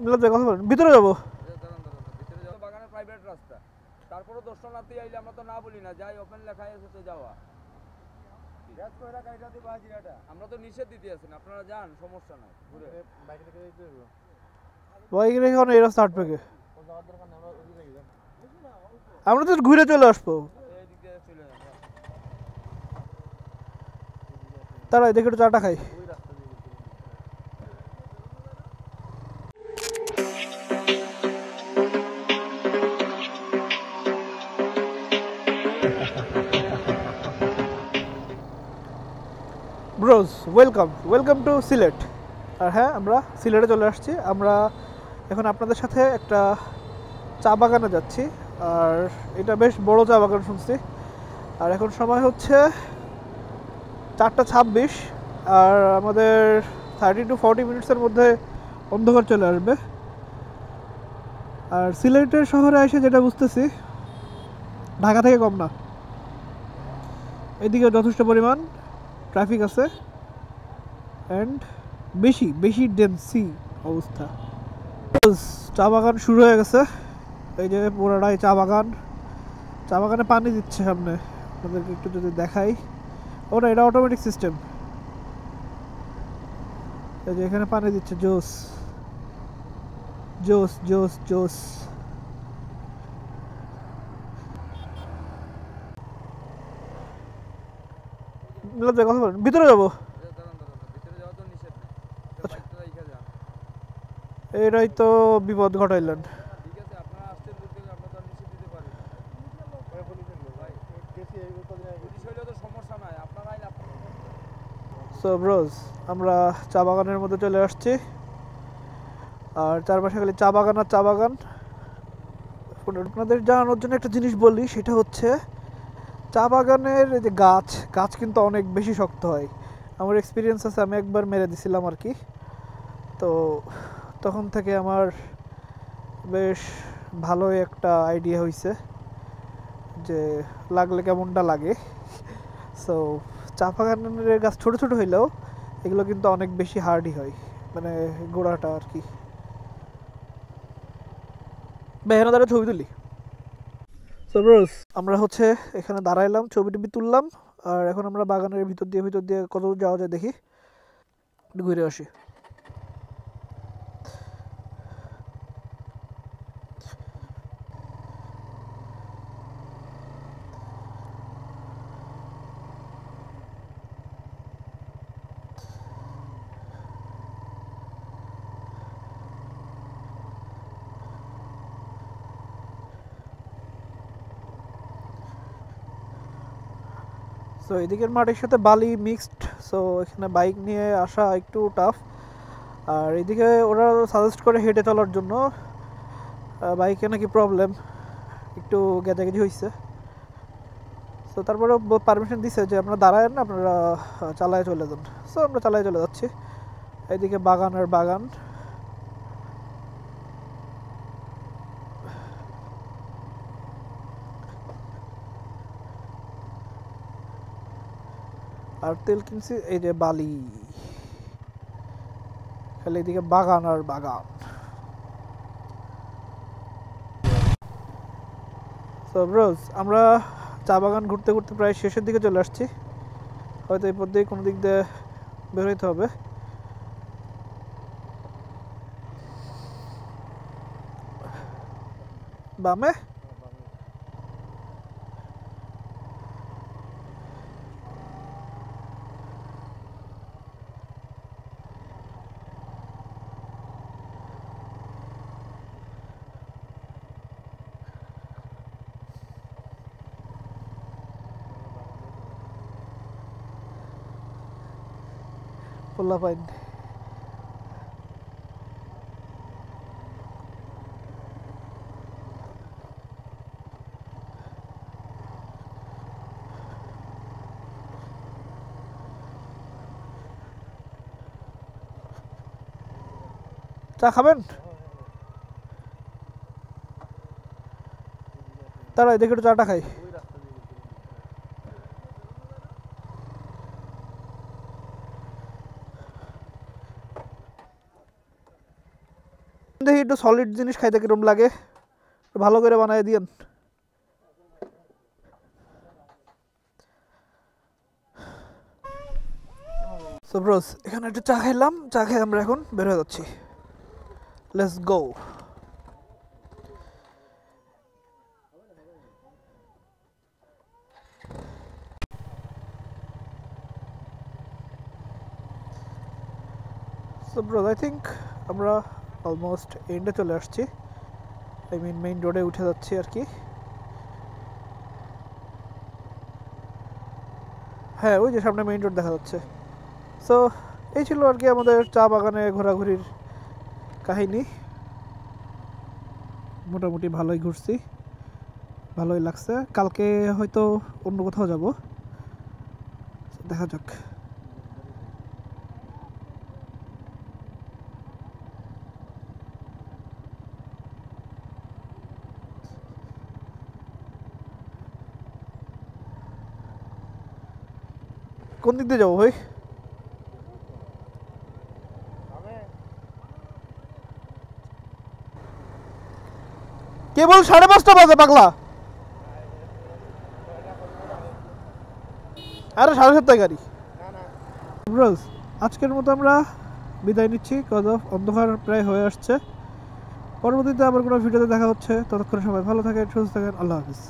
মিলাদ ভাই কথা বলেন, ভিতরে যাবো। ভিতরে যাওয়া বাগানের প্রাইভেট রাস্তা, তারপরে দর্শনার্থী আইলে আমরা তো না বলি না, যাই ওপেন লেখাই আছে তো যাওয়া। আমরা তো নিষেধ দিতে আছি না, আপনারা যান, সমস্যা নাই। ঘুরে বাইক রেখে এই রাস্তা আটবে কে? আমরা তো ঘুরে চলে আসবো। এইদিকে চলে যান। তারা দেখে একটু চাটা খাই। Bros, welcome to Sylhet. আর হ্যাঁ, আমরা সিলেটে চলে আসছি। আমরা এখন আপনাদের সাথে একটা চা বাগানে যাচ্ছি। আর এটা বেশ বড় চা বাগান শুনছি। আর এখন সময় হচ্ছে 4:26, আর আমাদের 30 to 40 মিনিটসের মধ্যে অন্ধকার চলে আসবে। আর সিলেটের শহরে এসে যেটা বুঝতেছি, ঢাকা থেকে কম না। এদিকে যথেষ্ট পরিমাণ ট্রাফিক আছে অ্যান্ড বেশি বেশি ডেন্সি অবস্থা। চা বাগান শুরু হয়ে গেছে। এই যে পুরাটাই চা বাগান। চা বাগানে পানি দিচ্ছে সামনে, আপনাদেরকে একটু যদি দেখাই। ওটা এটা অটোমেটিক সিস্টেম। এই যে এখানে পানি দিচ্ছে। জোস জোস জোস জোস। মিলাদ ভাই কথা বলেন, ভিতরে যাবো। ভিতরে যাওয়া তো নিষেধ নেই, বাইকটা রাইখা যান। এরাই তো বিপদ ঘটাইলেন। ঠিক আছে, আপনারা আসছেন দূর থেকে, আমরা তো আর নিষেধ দিতে পারি না। পুলিশ হইলে তো সমস্যা নাই, আপনারা আইলে সো ব্রোজ, আমরা চা বাগানের মধ্যে চলে আসছি। আর চারপাশে খালি চা বাগান আর চা বাগান। আপনাদের জানানোর জন্য একটা জিনিস বলি, সেটা হচ্ছে চা বাগানের যে গাছ গাছ কিন্তু অনেক বেশি শক্ত হয়। আমার এক্সপিরিয়েন্স আছে, আমি একবার মেরে দিছিলাম আর কি। তো তখন থেকে আমার বেশ ভালোই একটা আইডিয়া হয়েছে যে লাগলে কেমনটা লাগে। সো চা বাগানের গাছ ছোট ছোট হইলেও এগুলো কিন্তু অনেক বেশি হার্ডই হয়, মানে গোড়াটা আর কি। বেহানা দ্বারা ছবি তুলি। সো ব্রোস, আমরা হচ্ছে এখানে দাঁড়াইলাম, ছবি টবি তুললাম। আর এখন আমরা বাগানের ভিতর দিয়ে কত দূর যাওয়া যায় দেখি, একটু ঘুরে আসি। সো এদিকের মাটির সাথে বালি মিক্সড। সো এখানে বাইক নিয়ে আসা একটু টাফ। আর এদিকে ওরা সাজেস্ট করে হেঁটে চলার জন্য। বাইকে নাকি প্রবলেম, একটু গেজাগেজি হয়েছে। সো তারপরে পারমিশন দিছে যে আপনারা দাঁড়ায় না, আপনারা চালায় চলে যান। সো আমরা চালায় চলে যাচ্ছি। এদিকে বাগান আর বাগান। আর তেল কিনছি, এই যে বালি, খালি এদিকে বাগান আর বাগান। সো ব্রোজ, আমরা চা বাগান ঘুরতে ঘুরতে প্রায় শেষের দিকে চলে আসছি। হয়তো এই পথ দিয়ে কোনো দিক দিয়ে বের হইতে হবে। বামে পোল্লা পাইন। চা খাবেন? তারাই দেখে একটু চাটা খাই। দেখি একটু সলিড জিনিস খাইতে কিরম লাগে, ভালো করে বানাই দিয়েন। সো ব্রোস, এখানে একটু চা খাইলাম, চা খেয়ে আমরা এখন বের হয়ে যাচ্ছি। Let's go. So bros, I think আমরা অলমোস্ট এন্ডে চলে আসছি। আই মিন মেইন রোডে উঠে যাচ্ছি আর কি। হ্যাঁ, ওই যে সামনে মেইন রোড দেখা যাচ্ছে। সো এই ছিল আর কি আমাদের চা বাগানে ঘোরাঘুরির কাহিনী। মোটামুটি ভালোই ঘুরছি, ভালোই লাগছে। কালকে হয়তো অন্য কোথাও যাব, দেখা যাক। কোন দিক দিয়ে যাবো ভাই? কেবল 5:30 বাজে পাগলা। আরে 7:30 গাড়ি। ব্রোস, আজকের মতো আমরা বিদায় নিচ্ছি, কজ অফ অন্ধকার প্রায় হয়ে আসছে। পরবর্তীতে আবার কোনো ভিডিওতে দেখা হচ্ছে। ততক্ষণ সবাই ভালো থাকেন, সুস্থ থাকেন। আল্লাহ হাফিজ।